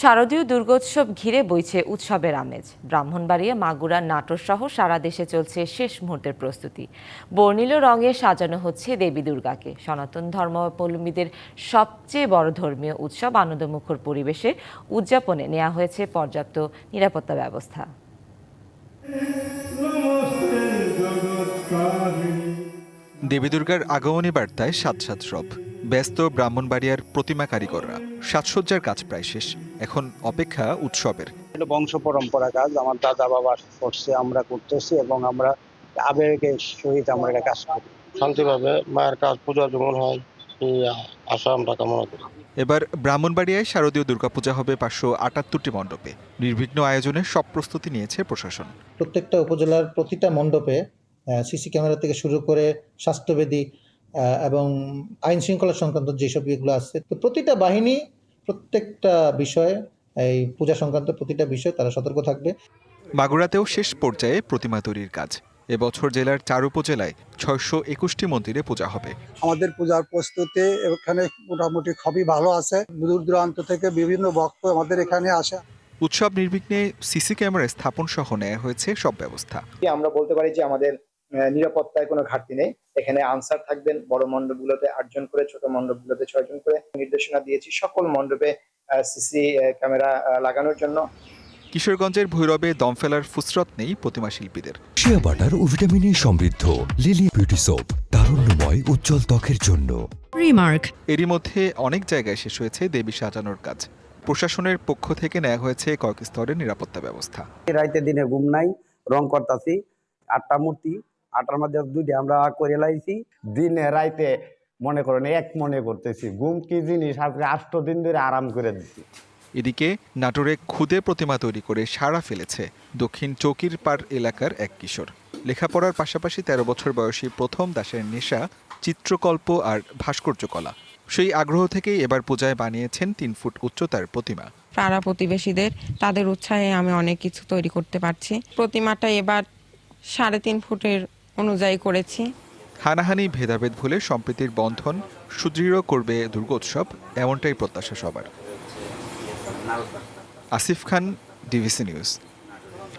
শারদীয় দুর্গোৎসব ঘিরে বইছে উৎসবের আমেজ। ব্রাহ্মণবাড়িয়া, মাগুরা, নাটোর সহ সারা দেশে চলছে শেষ মুহূর্তের প্রস্তুতি। বর্ণিল রঙে সাজানো হচ্ছে দেবী দুর্গাকে। সনাতন ধর্মাবলম্বীদের সবচেয়ে বড় ধর্মীয় উৎসব আনন্দমুখর পরিবেশে উদযাপনে নেওয়া হয়েছে পর্যাপ্ত নিরাপত্তা ব্যবস্থা। দেবী দুর্গার আগমনী বার্তায় সাত সাত রব। ব্যস্ত ব্রাহ্মণবাড়িয়ার প্রতিমা কারিগররা। সাজসজ্জার কাজ প্রায় শেষ, এখন অপেক্ষা উৎসবের। এটা বংশ পরম্পরা কাজ, আমার দাদা বাবা করছে, আমরা করতেছি এবং আমরা আবেগের সহিত আমরা এটা কাজ করি। শান্তিভাবে মায়ের কাজ পূজা যেমন হয় এই আশা আমরা কামনা করি। এবার ব্রাহ্মণবাড়িয়ায় শারদীয় দুর্গাপূজা হবে 578টি মণ্ডপে। নির্বিঘ্ন আয়োজনে সব প্রস্তুতি নিয়েছে প্রশাসন। প্রত্যেকটা উপজেলার প্রতিটা মণ্ডপে সিসি ক্যামেরা থেকে শুরু করে স্বাস্থ্যবিধি এবং আইন শৃঙ্খলা সংক্রান্ত যেসব ইয়েগুলো আছে, তো প্রতিটা বাহিনী প্রত্যেকটা বিষয়ে, এই পূজা সংক্রান্ত প্রতিটা বিষয়ে তারা সতর্ক থাকবে। মাগুরাতেও শেষ পর্যায়ে প্রতিমা তৈরির কাজ। এবছর জেলার 4 উপজেলায় 621টি মন্দিরে পূজা হবে। আমাদের পূজার প্রস্তুতি এখানে মোটামুটি খুবই ভালো আছে। দূর দূরান্ত থেকে বিভিন্ন ভক্ত আমাদের এখানে আসে। উৎসব নির্বিঘ্নে সিসি ক্যামেরা স্থাপন সহ নেওয়া হয়েছে সব ব্যবস্থা। আমরা বলতে পারি যে আমাদের নিরাপত্তায় কোনো ঘাটতি নেই। এখানে আনসার থাকবেন, বড় মণ্ডপগুলোতে 8 জন করে, ছোট মণ্ডপগুলোতে 6 জন করে। নির্দেশনা দিয়েছি সকল মণ্ডপে সিসি ক্যামেরা লাগানোর জন্য। কিশোরগঞ্জের ভৈরবে দম ফেলার ফুসরত নেই প্রতিমা শিল্পীদের। শিয়া বাটার ও ভিটামিনে সমৃদ্ধ লিলি বিউটি সোপ, তারুণ্যময় উজ্জ্বল ত্বকের জন্য। রিমার্ক। এরই মধ্যে অনেক জায়গায় শেষ হয়েছে দেবী সাজানোর কাজ। প্রশাসনের পক্ষ থেকে নেওয়া হয়েছে কয়েক স্তরের নিরাপত্তা ব্যবস্থা। রাইতে দিনে ঘুম নাই, রং করতাছি। 8টা মূর্তি, 8টার মধ্যে 2টা আমরা করে লাইছি। দিনে রাইতে মনে করেন এক মনে করতেছি, ঘুম কি জিনিস আজকে 8 দিন ধরে আরাম করে দিচ্ছি। এদিকে নাটোরে খুদে প্রতিমা তৈরি করে সাড়া ফেলেছে দক্ষিণ চৌকির পাড় এলাকার এক কিশোর। লেখাপড়ার পাশাপাশি 13 বছর বয়সী প্রথম দাসের নেশা চিত্রকল্প আর ভাস্কর্যকলা। সেই আগ্রহ থেকেই এবার পূজায় বানিয়েছেন 3 ফুট উচ্চতার প্রতিমা। পাড়া প্রতিবেশীদের তাদের উৎসাহে আমি অনেক কিছু তৈরি করতে পারছি। প্রতিমাটা এবার 3.5 ফুটের অনুযায়ী করেছি। হানাহানি ভেদাভেদ ভুলে সম্প্রীতির বন্ধন সুদৃঢ় করবে দুর্গোৎসব, এমনটাই প্রত্যাশা সবার। আসিফ খান, ডিভিসি নিউজ।